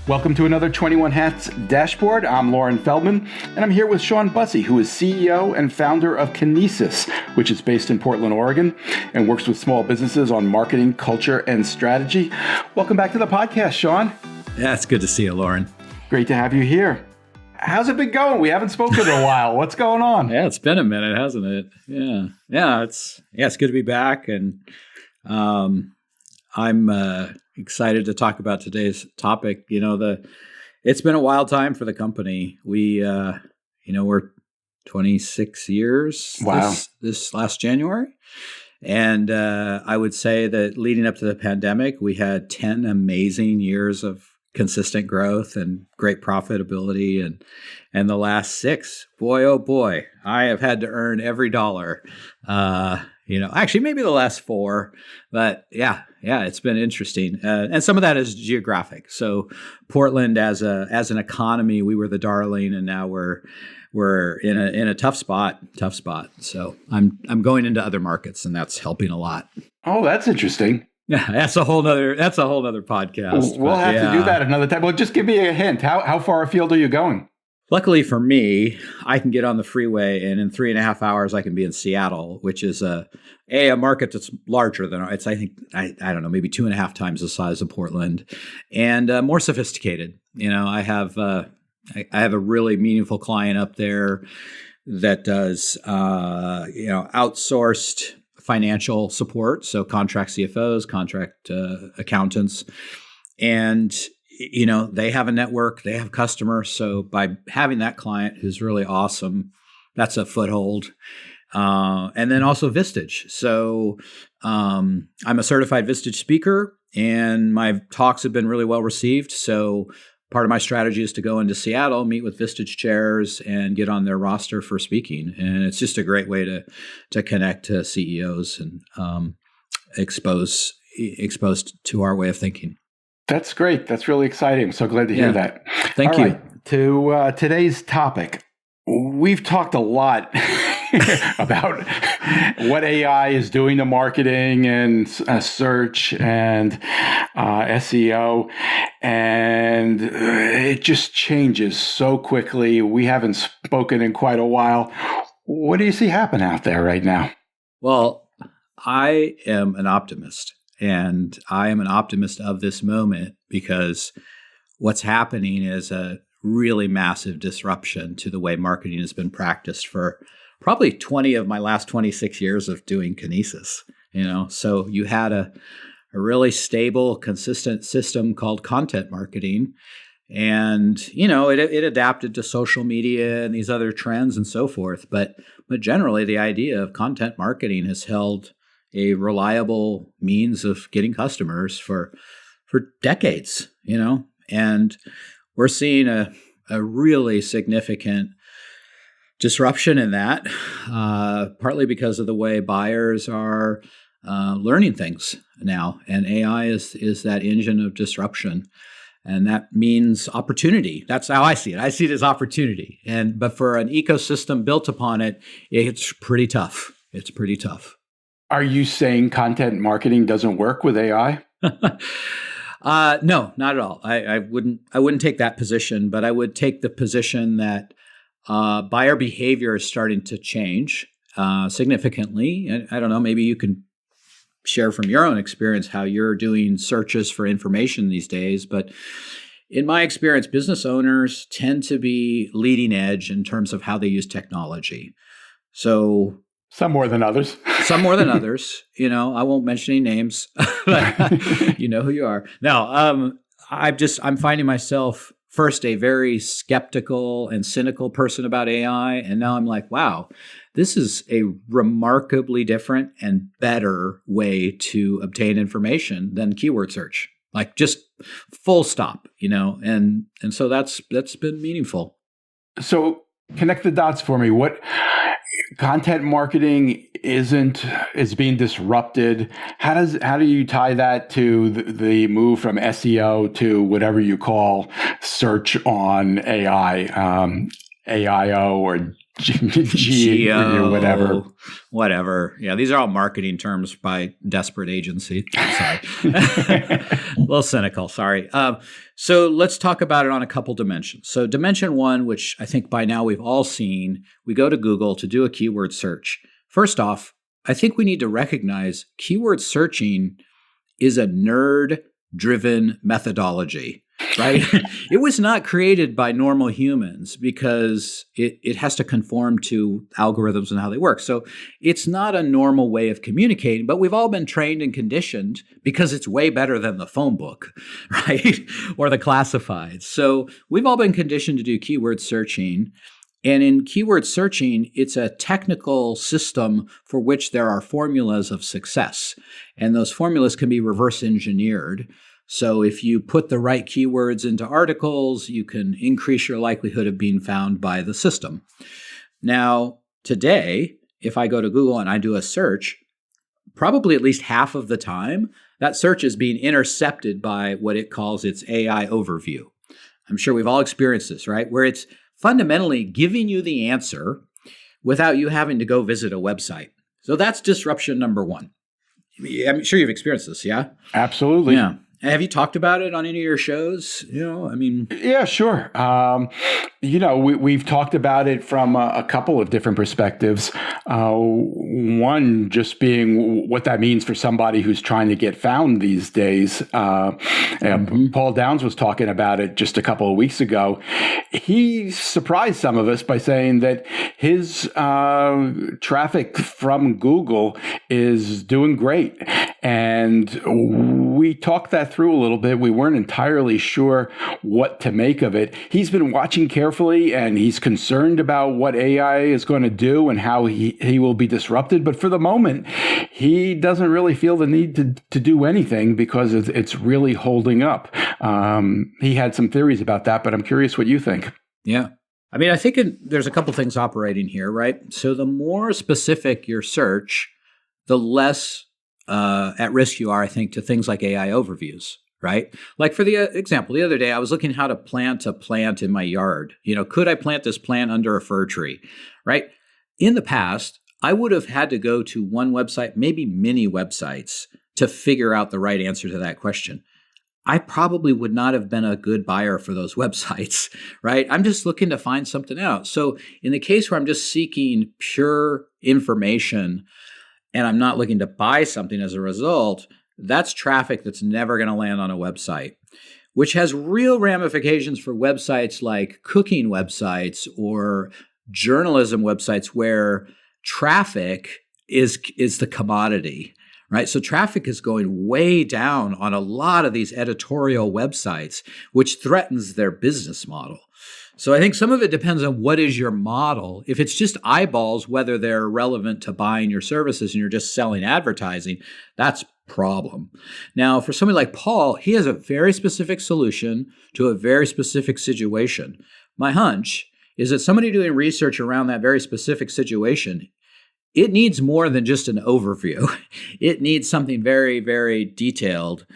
Welcome to another 21 Hats Dashboard. I'm Lauren Feldman, and I'm here with Shawn Busse, who is CEO and founder of Kinesis, which is based in Portland, Oregon, and works with small businesses on marketing, culture, and strategy. Welcome back to the podcast, Shawn. Yeah, it's good to see you, Lauren. Great to have you here. How's it been going? We haven't spoken in a while. What's going on? Yeah, it's been a minute, hasn't it? Yeah, it's good to be back, and I'm excited to talk about today's topic. It's been a wild time for the company. We're 26 years. Wow. This last January. And I would say that leading up to the pandemic, we had 10 amazing years of consistent growth and great profitability. And the last 6, boy, oh boy, I have had to earn every dollar. Actually maybe the last 4, but yeah, it's been interesting. And some of that is geographic. So Portland as an economy, we were the darling, and now we're in a tough spot. So I'm going into other markets, and that's helping a lot. Oh, that's interesting. Yeah, that's a whole nother podcast. We'll have to do that another time. Well, just give me a hint. How far afield are you going? Luckily for me, I can get on the freeway, and in 3.5 hours, I can be in Seattle, which is a market that's larger than it's. I think I don't know, maybe 2.5 times the size of Portland, and more sophisticated. I have a really meaningful client up there that does outsourced financial support, so contract CFOs, contract accountants, and they have a network, they have customers. So by having that client who's really awesome, that's a foothold. And then also Vistage. So I'm a certified Vistage speaker, and my talks have been really well received. So part of my strategy is to go into Seattle, meet with Vistage chairs, and get on their roster for speaking. And it's just a great way to connect to CEOs and exposed to our way of thinking. That's great. That's really exciting. I'm so glad to hear that. Thank you. Right. To today's topic, we've talked a lot about what AI is doing to marketing and search and SEO, and it just changes so quickly. We haven't spoken in quite a while. What do you see happen out there right now? Well, I am an optimist. And I am an optimist of this moment because what's happening is a really massive disruption to the way marketing has been practiced for probably 20 of my last 26 years of doing Kinesis. So you had a really stable, consistent system called content marketing. And, it adapted to social media and these other trends and so forth. But generally, the idea of content marketing has held a reliable means of getting customers for decades, and we're seeing a really significant disruption in that, partly because of the way buyers are learning things now, and AI is that engine of disruption, and that means opportunity. That's how I see it. I see it as opportunity, but for an ecosystem built upon it, it's pretty tough. It's pretty tough. Are you saying content marketing doesn't work with AI? No, not at all. I wouldn't take that position, but I would take the position that buyer behavior is starting to change significantly. And I don't know, maybe you can share from your own experience how you're doing searches for information these days. But in my experience, business owners tend to be leading edge in terms of how they use technology. So some more than others. Some more than others. I won't mention any names. But you know who you are. No, I'm finding myself first a very skeptical and cynical person about AI, and now I'm like, wow, this is a remarkably different and better way to obtain information than keyword search. Like just full stop. And so that's been meaningful. So connect the dots for me. What content marketing is being disrupted? How do you tie that to the move from SEO to whatever you call search on AI, AIO or Or whatever. Yeah, these are all marketing terms by desperate agency. Sorry. A little cynical, sorry. So let's talk about it on a couple dimensions. So dimension one, which I think by now we've all seen, we go to Google to do a keyword search. First off, I think we need to recognize keyword searching is a nerd-driven methodology. Right? It was not created by normal humans because it has to conform to algorithms and how they work. So it's not a normal way of communicating, but we've all been trained and conditioned because it's way better than the phone book, right? Or the classifieds. So we've all been conditioned to do keyword searching. And in keyword searching, it's a technical system for which there are formulas of success. And those formulas can be reverse engineered. So if you put the right keywords into articles, you can increase your likelihood of being found by the system. Now, today, if I go to Google and I do a search, probably at least half of the time, that search is being intercepted by what it calls its AI overview. I'm sure we've all experienced this, right? Where it's fundamentally giving you the answer without you having to go visit a website. So that's disruption number one. I'm sure you've experienced this, yeah? Absolutely. Yeah. Have you talked about it on any of your shows? Yeah, sure. We've talked about it from a couple of different perspectives. One just being what that means for somebody who's trying to get found these days. Paul Downs was talking about it just a couple of weeks ago. He surprised some of us by saying that his traffic from Google is doing great. And we talked that through a little bit. We weren't entirely sure what to make of it. He's been watching carefully and he's concerned about what AI is going to do and how he will be disrupted. But for the moment, he doesn't really feel the need to do anything because it's really holding up. He had some theories about that, but I'm curious what you think. Yeah. I think there's a couple things operating here, right? So the more specific your search, the less at risk you are, I think, to things like AI overviews, right? Like for the example, the other day, I was looking how to plant a plant in my yard. Could I plant this plant under a fir tree, right? In the past, I would have had to go to one website, maybe many websites, to figure out the right answer to that question. I probably would not have been a good buyer for those websites, right? I'm just looking to find something out. So in the case where I'm just seeking pure information, and I'm not looking to buy something as a result, that's traffic that's never going to land on a website, which has real ramifications for websites like cooking websites or journalism websites where traffic is the commodity, right? So traffic is going way down on a lot of these editorial websites, which threatens their business model. So I think some of it depends on what is your model. If it's just eyeballs, whether they're relevant to buying your services and you're just selling advertising, that's a problem. Now, for somebody like Paul, he has a very specific solution to a very specific situation. My hunch is that somebody doing research around that very specific situation, it needs more than just an overview. It needs something very, very detailed.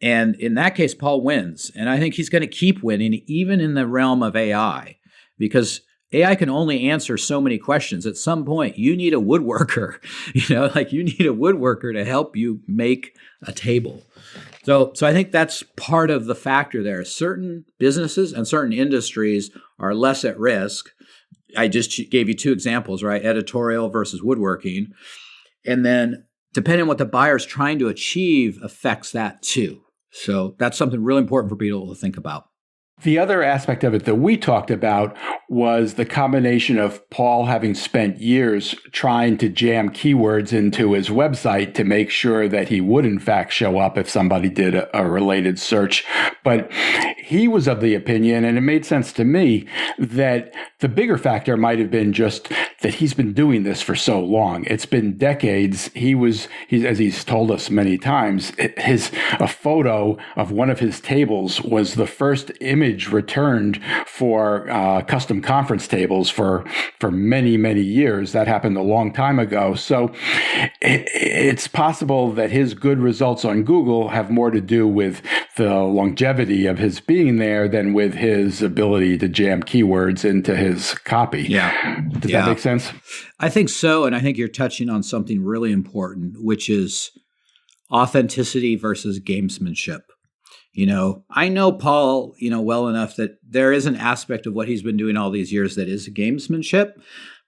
And in that case, Paul wins. And I think he's going to keep winning, even in the realm of AI, because AI can only answer so many questions. At some point, you need a woodworker, you need a woodworker to help you make a table. So I think that's part of the factor there. Certain businesses and certain industries are less at risk. I just gave you two examples, right? Editorial versus woodworking. And then depending on what the buyer's trying to achieve affects that too. So that's something really important for people to think about. The other aspect of it that we talked about was the combination of Paul having spent years trying to jam keywords into his website to make sure that he would in fact show up if somebody did a related search. But he was of the opinion, and it made sense to me, that the bigger factor might have been just that he's been doing this for so long. It's been decades. He's as he's told us many times, a photo of one of his tables was the first image returned for custom conference tables for many, many years. That happened a long time ago. So it's possible that his good results on Google have more to do with the longevity of his being there than with his ability to jam keywords into his copy. Yeah. Does that make sense? I think so. And I think you're touching on something really important, which is authenticity versus gamesmanship. I know Paul, well enough that there is an aspect of what he's been doing all these years that is gamesmanship,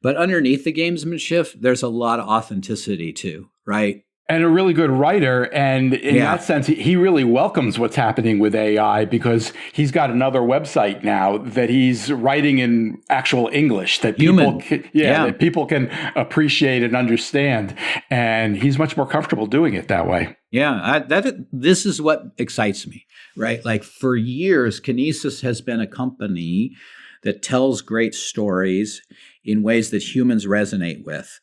but underneath the gamesmanship, there's a lot of authenticity too, right? And a really good writer. And in that sense, he really welcomes what's happening with AI because he's got another website now that he's writing in actual English that people can appreciate and understand. And he's much more comfortable doing it that way. Yeah, this is what excites me, right? Like for years, Kinesis has been a company that tells great stories in ways that humans resonate with.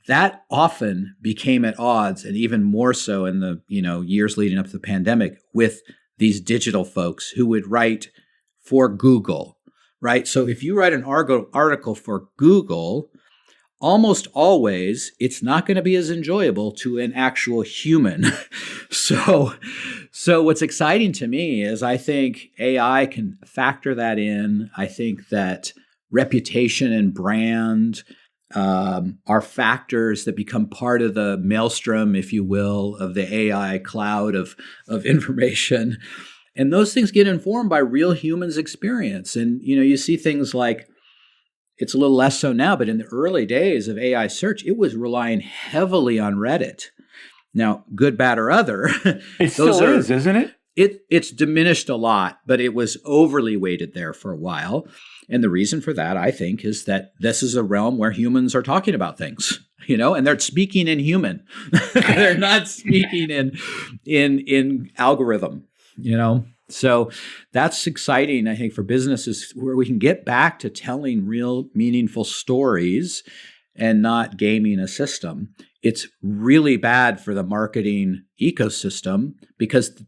That often became at odds, and even more so in the years leading up to the pandemic, with these digital folks who would write for Google, right? So if you write an article for Google, almost always it's not going to be as enjoyable to an actual human. So what's exciting to me is I think AI can factor that in. I think that reputation and brand are factors that become part of the maelstrom, if you will, of the AI cloud of information. And those things get informed by real humans' experience. And, you see things like, it's a little less so now, but in the early days of AI search, it was relying heavily on Reddit. Now, good, bad, or other. It still is, isn't it? It's diminished a lot, but it was overly weighted there for a while. And the reason for that, I think, is that this is a realm where humans are talking about things, and they're speaking in human. They're not speaking in algorithm, So that's exciting, I think, for businesses where we can get back to telling real meaningful stories and not gaming a system. It's really bad for the marketing ecosystem because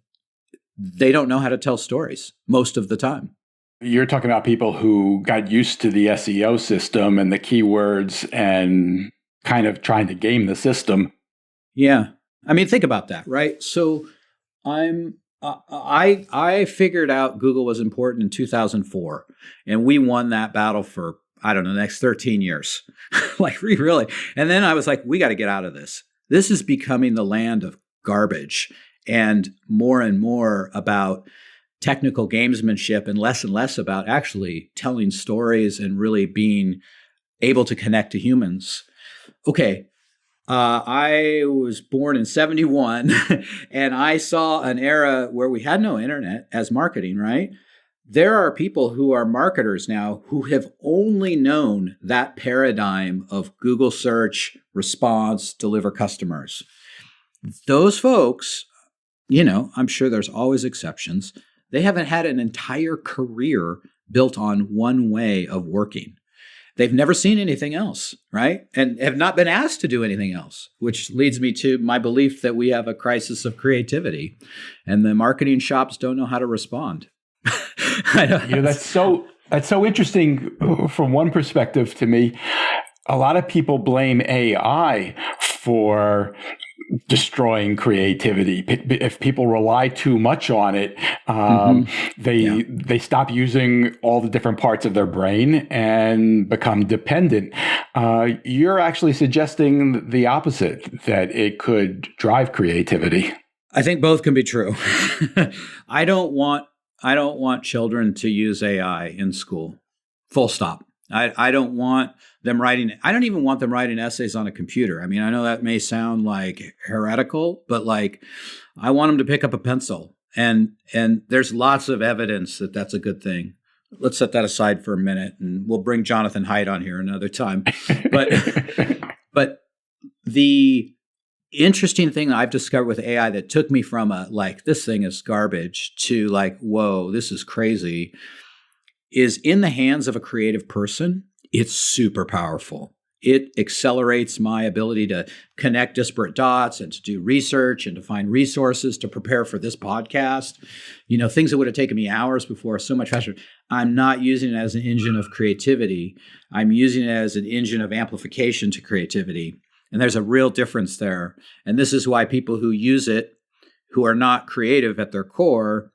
they don't know how to tell stories most of the time. You're talking about people who got used to the SEO system and the keywords and kind of trying to game the system. Yeah. I mean, think about that, right? So I figured out Google was important in 2004, and we won that battle for, the next 13 years. Like, really. And then I was like, we got to get out of this. This is becoming the land of garbage and more about technical gamesmanship and less about actually telling stories and really being able to connect to humans. Okay, I was born in 71 and I saw an era where we had no internet as marketing, right? There are people who are marketers now who have only known that paradigm of Google search, response, deliver customers. Those folks, I'm sure there's always exceptions. They haven't had an entire career built on one way of working. They've never seen anything else, right? And have not been asked to do anything else, which leads me to my belief that we have a crisis of creativity and the marketing shops don't know how to respond. That's so interesting from one perspective to me. A lot of people blame AI for destroying creativity. If people rely too much on it, they stop using all the different parts of their brain and become dependent. You're actually suggesting the opposite, that it could drive creativity. I think both can be true. I don't want children to use AI in school. Full stop. I don't want them writing. I don't even want them writing essays on a computer. I mean, I know that may sound like heretical, but I want them to pick up a pencil. And there's lots of evidence that that's a good thing. Let's set that aside for a minute, and we'll bring Jonathan Haidt on here another time. But the interesting thing that I've discovered with AI that took me from this thing is garbage to whoa, this is crazy, is in the hands of a creative person, it's super powerful. It accelerates my ability to connect disparate dots and to do research and to find resources to prepare for this podcast. Things that would have taken me hours before, so much faster. I'm not using it as an engine of creativity. I'm using it as an engine of amplification to creativity. And there's a real difference there. And this is why people who use it, who are not creative at their core,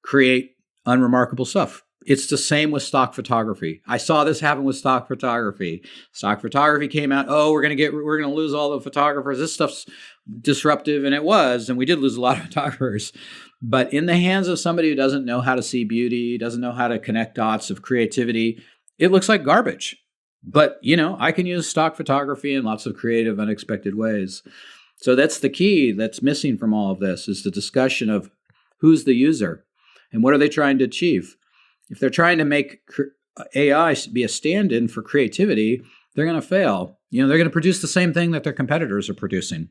create unremarkable stuff. It's the same with stock photography. I saw this happen with stock photography. Stock photography came out, we're going to lose all the photographers. This stuff's disruptive, and it was, and we did lose a lot of photographers. But in the hands of somebody who doesn't know how to see beauty, doesn't know how to connect dots of creativity, it looks like garbage. But, I can use stock photography in lots of creative, unexpected ways. So that's the key that's missing from all of this, is the discussion of who's the user and what are they trying to achieve. If they're trying to make AI be a stand-in for creativity, they're going to fail. They're going to produce the same thing that their competitors are producing.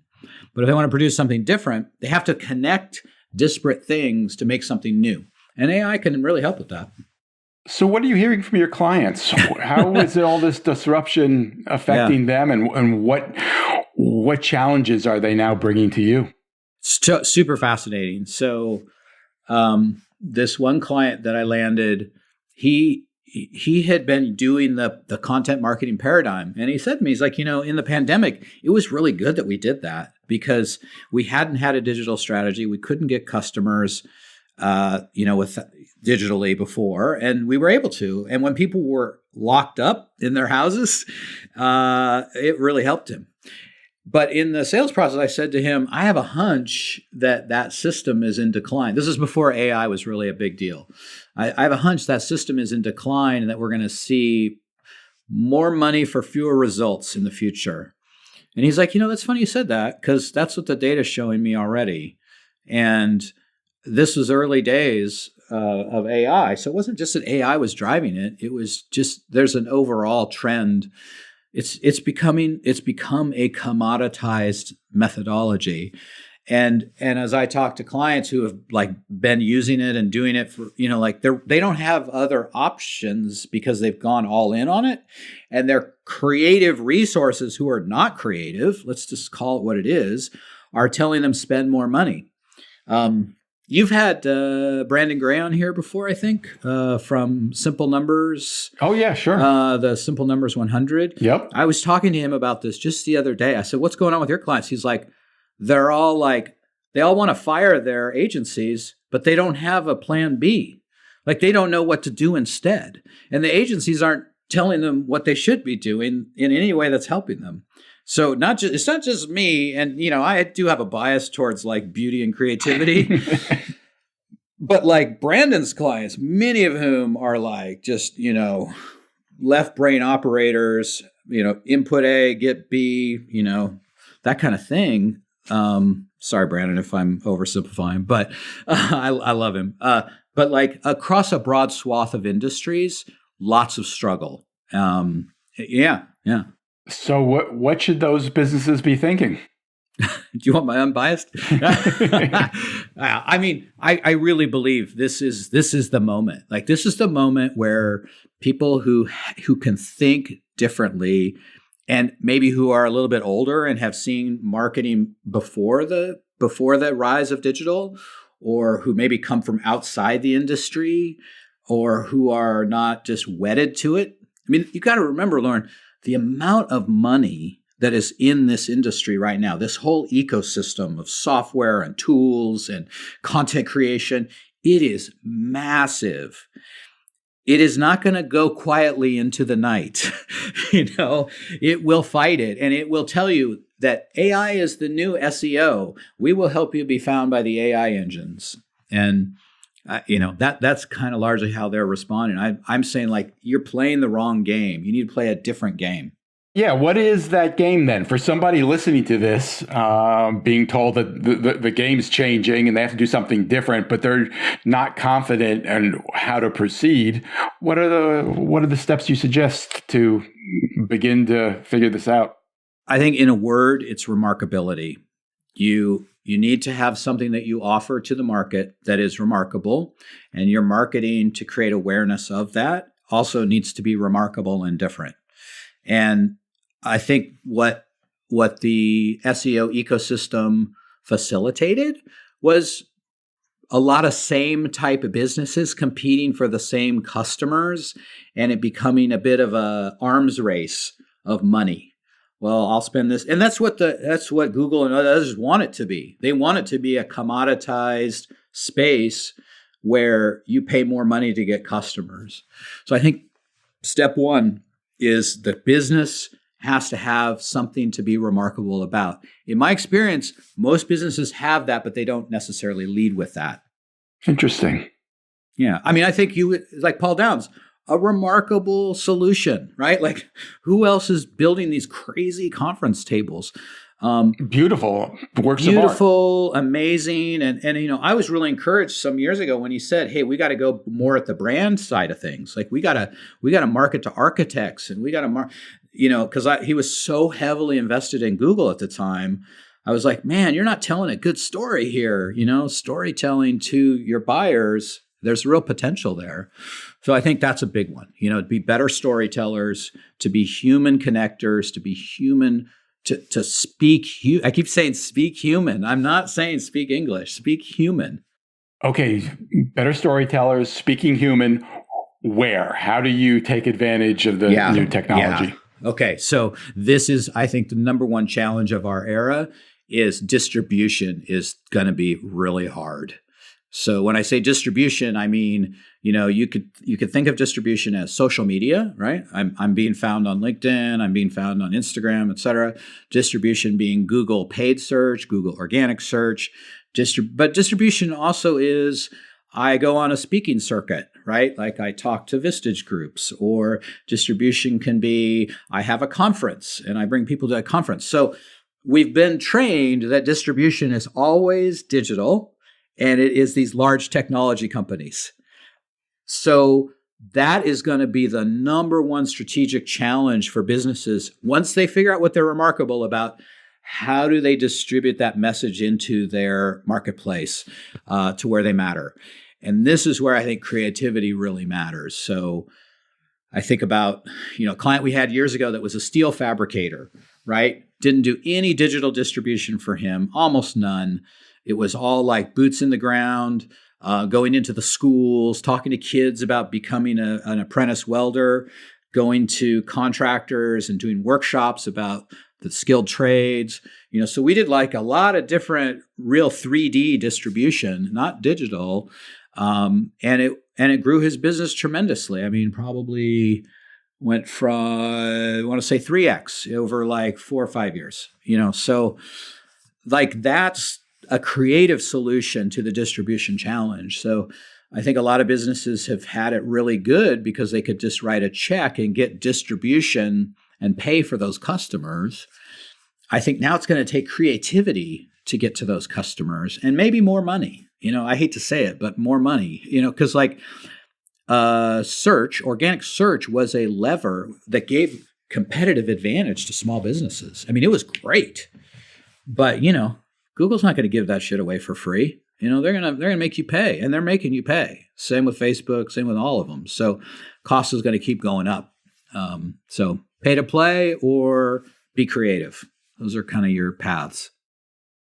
But if they want to produce something different, they have to connect disparate things to make something new. And AI can really help with that. So what are you hearing from your clients? How is all this disruption affecting them, and what challenges are they now bringing to you? Super fascinating. So this one client that I landed, he had been doing the content marketing paradigm. And he said to me, he's like, in the pandemic, it was really good that we did that because we hadn't had a digital strategy. We couldn't get customers, with digitally before, and we were able to. And when people were locked up in their houses, it really helped him. But in the sales process, I said to him, I have a hunch that system is in decline. This is before AI was really a big deal. I have a hunch that system is in decline and that we're going to see more money for fewer results in the future. And he's like, that's funny you said that, because that's what the data is showing me already. And this was early days of AI. So it wasn't just that AI was driving it. It was just, there's an overall trend. It's become a commoditized methodology. And as I talk to clients who have been using it and doing it for, they don't have other options because they've gone all in on it. And their creative resources who are not creative, let's just call it what it is, are telling them spend more money. You've had Brandon Gray on here before, I think, from Simple Numbers. Oh, yeah, sure. The Simple Numbers 100. Yep. I was talking to him about this just the other day. I said, what's going on with your clients? He's like, they all want to fire their agencies, but they don't have a plan B. They don't know what to do instead. And the agencies aren't telling them what they should be doing in any way that's helping them. So it's not just me, and I do have a bias towards beauty and creativity, but Brandon's clients, many of whom are just left brain operators, input A, get B, that kind of thing. Sorry, Brandon, if I'm oversimplifying, but I love him. But across a broad swath of industries, lots of struggle. Yeah. So what should those businesses be thinking? Do you want my unbiased? I mean, I really believe this is the moment. This is the moment where people who can think differently, and maybe who are a little bit older and have seen marketing before the rise of digital, or who maybe come from outside the industry, or who are not just wedded to it. I mean, you got to remember, Lauren, the amount of money that is in this industry right now, this whole ecosystem of software and tools and content creation, it is massive. It is not going to go quietly into the night. It will fight it, and it will tell you that AI is the new SEO. We will help you be found by the AI engines. And that's kind of largely how they're responding. I'm saying you're playing the wrong game. You need to play a different game. Yeah, what is that game then? For somebody listening to this, being told that the game's changing and they have to do something different, but they're not confident in how to proceed, what are the steps you suggest to begin to figure this out? I think in a word, it's remarkability. You need to have something that you offer to the market that is remarkable, and your marketing to create awareness of that also needs to be remarkable and different. And I think what the SEO ecosystem facilitated was a lot of same type of businesses competing for the same customers, and it becoming a bit of a arms race of money. Well, I'll spend this, and that's what Google and others want it to be. They want it to be a commoditized space where you pay more money to get customers. So I think step one is the business has to have something to be remarkable about. In my experience, most businesses have that, but they don't necessarily lead with that. Interesting. Yeah. I mean, I think like Paul Downs, a remarkable solution, right? Like, who else is building these crazy conference tables? Beautiful works of art. Beautiful, amazing. And I was really encouraged some years ago when he said, hey, we got to go more at the brand side of things. Like we got to market to architects, and we got to because he was so heavily invested in Google at the time. I was like, man, you're not telling a good story here. Storytelling to your buyers, there's real potential there. So I think that's a big one, to be better storytellers, to be human connectors, to be human, to speak. I keep saying speak human. I'm not saying speak English, speak human. Okay. Better storytellers, speaking human. Where? How do you take advantage of the new technology? Yeah. Okay, so this is, I think, the number one challenge of our era is distribution is going to be really hard. So when I say distribution, I mean, you could think of distribution as social media, right? I'm being found on LinkedIn, I'm being found on Instagram, et cetera. Distribution being Google paid search, Google organic search. But distribution also is, I go on a speaking circuit, right? Like I talk to Vistage groups, or distribution can be, I have a conference and I bring people to a conference. So we've been trained that distribution is always digital, and it is these large technology companies. So that is going to be the number one strategic challenge for businesses. Once they figure out what they're remarkable about, how do they distribute that message into their marketplace to where they matter? And this is where I think creativity really matters. So I think about, a client we had years ago that was a steel fabricator, right? Didn't do any digital distribution for him, almost none. It was all like boots in the ground, going into the schools, talking to kids about becoming an apprentice welder, going to contractors and doing workshops about the skilled trades. So we did like a lot of different real 3D distribution, not digital. And it grew his business tremendously. I mean, probably went from, I want to say 3x over like 4 or 5 years, so like that's a creative solution to the distribution challenge. So I think a lot of businesses have had it really good because they could just write a check and get distribution and pay for those customers. I think now it's going to take creativity to get to those customers, and maybe more money. I hate to say it, but more money, because like organic search was a lever that gave competitive advantage to small businesses. I mean, it was great, but Google's not going to give that shit away for free. They're gonna make you pay, and they're making you pay. Same with Facebook, same with all of them. So cost is going to keep going up. So pay to play or be creative. Those are kind of your paths.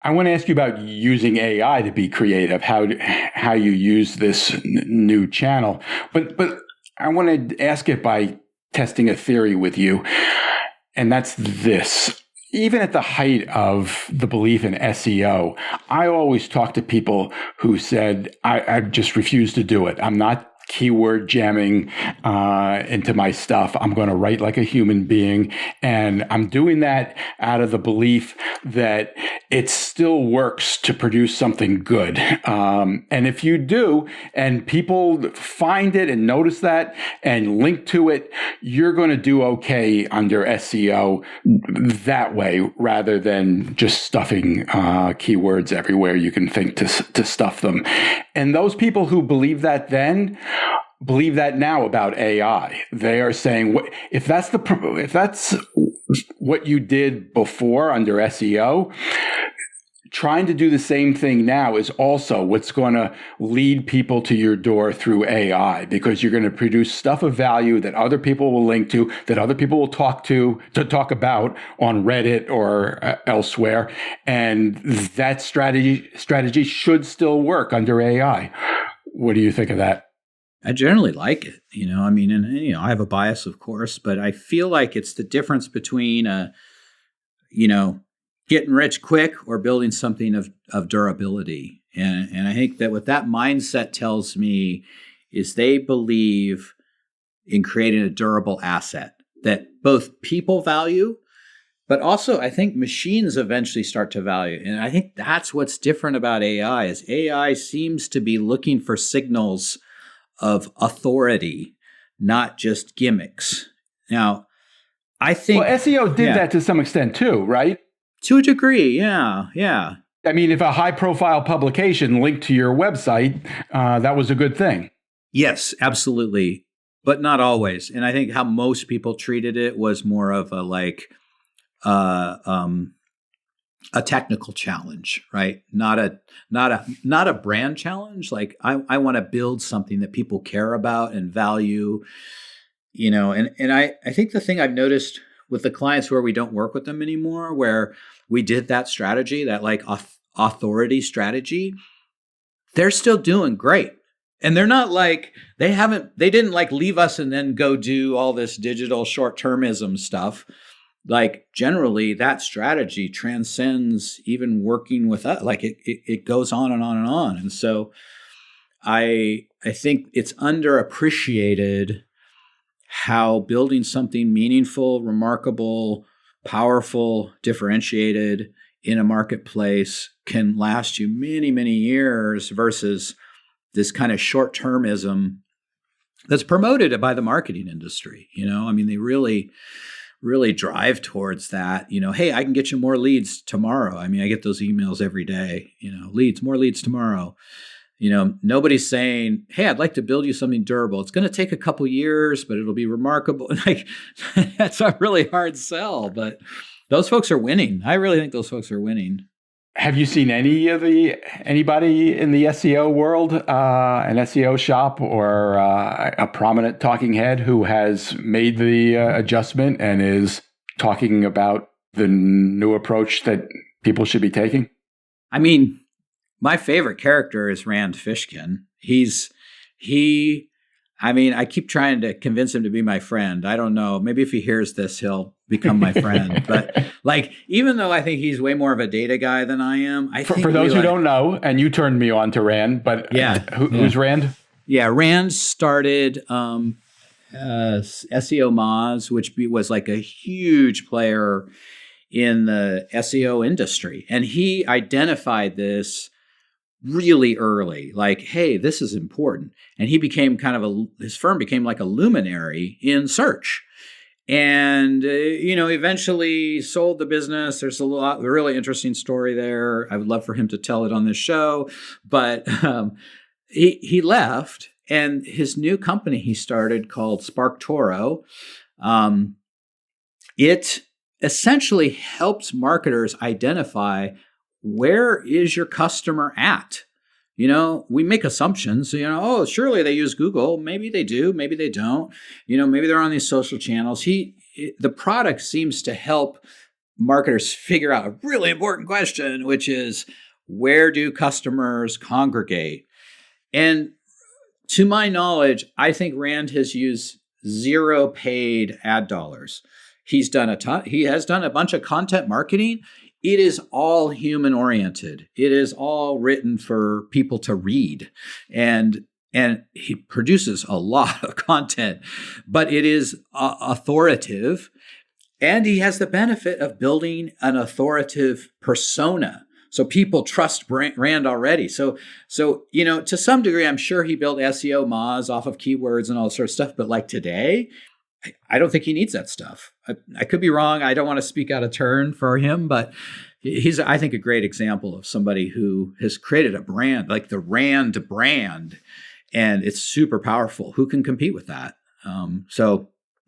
I want to ask you about using AI to be creative, how you use this new channel. But I want to ask it by testing a theory with you, and that's this. Even at the height of the belief in SEO, I always talk to people who said, I just refuse to do it. I'm not keyword jamming into my stuff. I'm going to write like a human being. And I'm doing that out of the belief that it still works to produce something good. And if you do, and people find it and notice that and link to it, you're going to do okay under SEO that way, rather than just stuffing keywords everywhere you can think to stuff them. And those people who believe that then believe that now about AI. They are saying, if that's what you did before under SEO, trying to do the same thing now is also what's going to lead people to your door through AI, because you're going to produce stuff of value that other people will link to, that other people will talk about on Reddit or elsewhere. And that strategy should still work under AI. What do you think of that? I generally like it, I mean, and I have a bias, of course, but I feel like it's the difference between getting rich quick or building something of durability. And I think that what that mindset tells me is they believe in creating a durable asset that both people value, but also I think machines eventually start to value. And I think that's what's different about AI is AI seems to be looking for signals of authority, not just gimmicks. Now, I think SEO did that to some extent too, right? To a degree, yeah. I mean, if a high-profile publication linked to your website, that was a good thing. Yes, absolutely, but not always. And I think how most people treated it was more of a technical challenge, right? Not a brand challenge. Like I want to build something that people care about and value, And I think the thing I've noticed with the clients where we don't work with them anymore, where we did that strategy, that like authority strategy, they're still doing great. And they're not like, they didn't like leave us and then go do all this digital short-termism stuff. Like generally that strategy transcends even working with us. Like it goes on and on and on. And so I think it's underappreciated how building something meaningful, remarkable, powerful, differentiated in a marketplace can last you many, many years versus this kind of short-termism that's promoted by the marketing industry. I mean, they really drive towards that, hey, I can get you more leads tomorrow. I mean, I get those emails every day, more leads tomorrow. Nobody's saying, hey, I'd like to build you something durable. It's going to take a couple years, but it'll be remarkable. Like that's a really hard sell, but those folks are winning. I really think those folks are winning. Have you seen anybody in the SEO world, an SEO shop or a prominent talking head who has made the adjustment and is talking about the new approach that people should be taking? I mean, my favorite character is Rand Fishkin. I keep trying to convince him to be my friend. I don't know. Maybe if he hears this, he'll become my friend. But like, even though I think he's way more of a data guy than I am, for those who don't know, and you turned me on to Rand, but who's Rand? Yeah, Rand started SEO Moz, which was like a huge player in the SEO industry. And he identified this really early, like, hey, this is important. And he became his firm became like a luminary in search. And, eventually sold the business. There's a really interesting story there. I would love for him to tell it on this show. But he left, and his new company he started called SparkToro. It essentially helps marketers identify where is your customer at? We make assumptions, surely they use Google. Maybe they do, maybe they don't. Maybe they're on these social channels. The product seems to help marketers figure out a really important question, which is, where do customers congregate? And to my knowledge, I think Rand has used 0 paid ad dollars. He's done a ton. He has done a bunch of content marketing. It is all human oriented. It is all written for people to read. And he produces a lot of content, but it is authoritative. And he has the benefit of building an authoritative persona. So people trust Rand already. So to some degree, I'm sure he built SEO Moz off of keywords and all sort of stuff. But like today, I don't think he needs that stuff. I could be wrong. I don't want to speak out of turn for him, but he's, I think, a great example of somebody who has created a brand, like the Rand brand, and it's super powerful. Who can compete with that?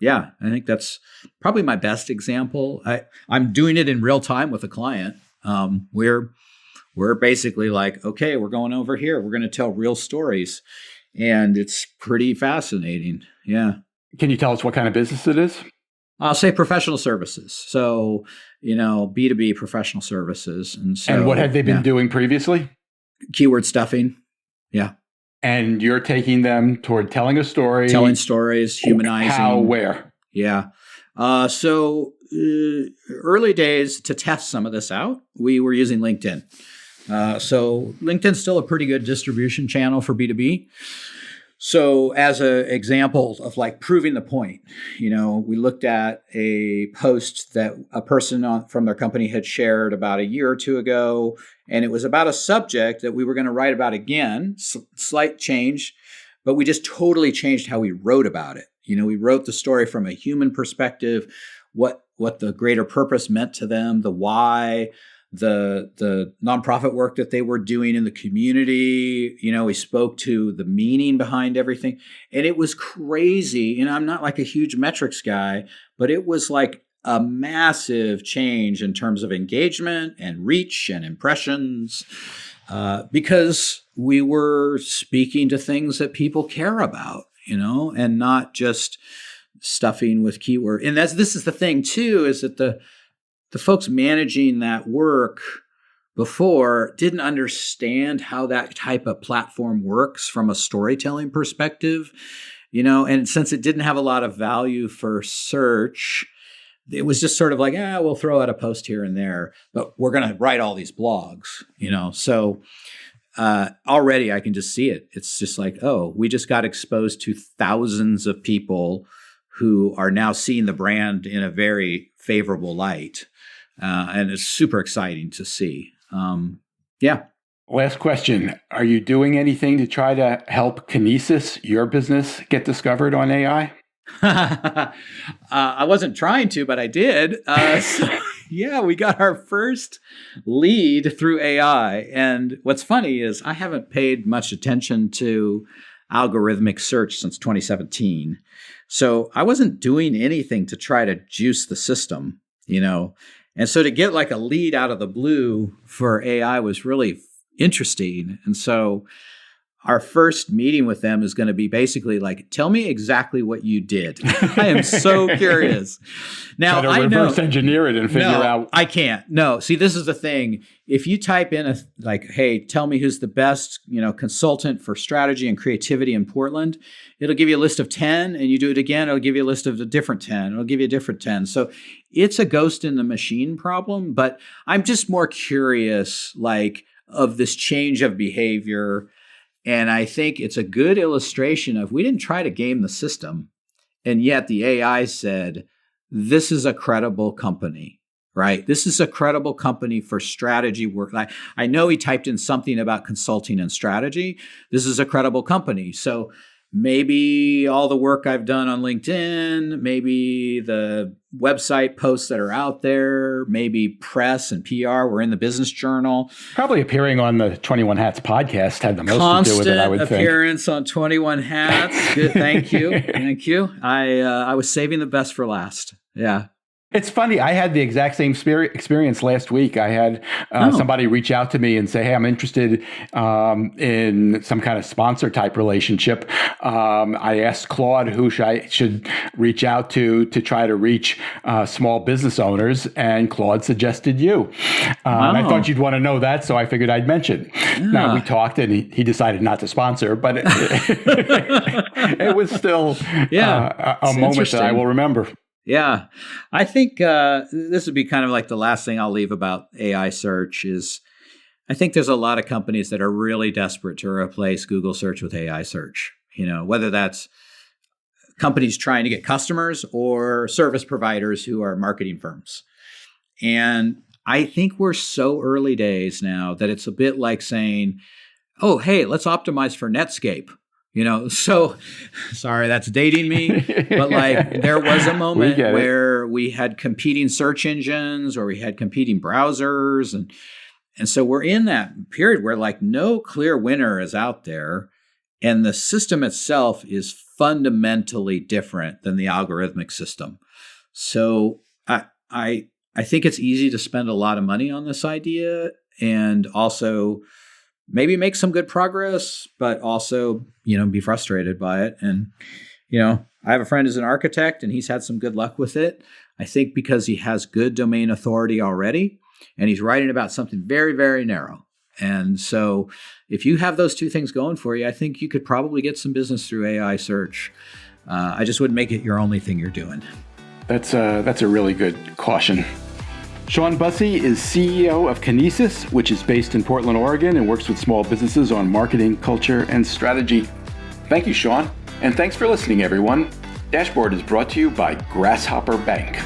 Yeah, I think that's probably my best example. I'm doing it in real time with a client. We're we're basically like, okay, we're going over here. We're going to tell real stories. And it's pretty fascinating. Yeah. Can you tell us what kind of business it is? I'll say professional services. So, B2B professional services. And what had they been doing previously? Keyword stuffing. Yeah. And you're taking them toward telling a story. Telling stories, humanizing. How, where? Yeah. So early days to test some of this out, we were using LinkedIn. So LinkedIn's still a pretty good distribution channel for B2B. So as an example of like proving the point, we looked at a post that a person from their company had shared about a year or two ago, and it was about a subject that we were going to write about again, slight change, but we just totally changed how we wrote about it. We wrote the story from a human perspective, what the greater purpose meant to them, the why, the nonprofit work that they were doing in the community. We spoke to the meaning behind everything. And it was crazy. And I'm not like a huge metrics guy, but it was like a massive change in terms of engagement and reach and impressions, because we were speaking to things that people care about, and not just stuffing with keyword. And this is the thing too, is that the folks managing that work before didn't understand how that type of platform works from a storytelling perspective, and since it didn't have a lot of value for search, it was just sort of like, we'll throw out a post here and there, but we're going to write all these blogs, so already I can just see it. It's just like, we just got exposed to thousands of people who are now seeing the brand in a very favorable light. And it's super exciting to see. Yeah. Last question. Are you doing anything to try to help Kinesis, your business, get discovered on AI? I wasn't trying to, but I did. Yeah, we got our first lead through AI. And what's funny is I haven't paid much attention to algorithmic search since 2017. So I wasn't doing anything to try to juice the system, And so to get like a lead out of the blue for AI was really interesting. And so our first meeting with them is going to be basically like, tell me exactly what you did. I am so curious. Now, try to reverse engineer it and figure out. I can't. No. See, this is the thing. If you type in hey, tell me who's the best, consultant for strategy and creativity in Portland, it'll give you a list of 10, and you do it again, it'll give you a list of a different 10. It'll give you a different 10. So it's a ghost in the machine problem, but I'm just more curious, of this change of behavior. And I think it's a good illustration of we didn't try to game the system, and yet the AI said, this is a credible company, right? This is a credible company for strategy work. I know he typed in something about consulting and strategy. This is a credible company. So maybe all the work I've done on LinkedIn, maybe the website posts that are out there, maybe press and PR were in the Business Journal. Probably appearing on the 21 Hats podcast had the most to do with it, I would think. Constant appearance on 21 Hats. Good. Thank you. Thank you. I was saving the best for last. Yeah. It's funny. I had the exact same experience last week. I had somebody reach out to me and say, hey, I'm interested in some kind of sponsor type relationship. I asked Claude who should reach out to try to reach small business owners, and Claude suggested you. And I thought you'd want to know that, so I figured I'd mention. Yeah. Now, we talked, and he decided not to sponsor, but it was still a moment that I will remember. Yeah, I think this would be kind of like the last thing I'll leave about AI search is I think there's a lot of companies that are really desperate to replace Google search with AI search, whether that's companies trying to get customers or service providers who are marketing firms. And I think we're so early days now that it's a bit like saying, oh, hey, let's optimize for Netscape. So sorry, that's dating me, but there was a moment where we had competing search engines or we had competing browsers. And so we're in that period where no clear winner is out there. And the system itself is fundamentally different than the algorithmic system. So I think it's easy to spend a lot of money on this idea. and also maybe make some good progress, but also, be frustrated by it. And, I have a friend who's an architect and he's had some good luck with it. I think because he has good domain authority already and he's writing about something very, very narrow. And so if you have those two things going for you, I think you could probably get some business through AI search. I just wouldn't make it your only thing you're doing. That's a really good caution. Shawn Busse is CEO of Kinesis, which is based in Portland, Oregon, and works with small businesses on marketing, culture, and strategy. Thank you, Shawn. And thanks for listening, everyone. Dashboard is brought to you by Grasshopper Bank.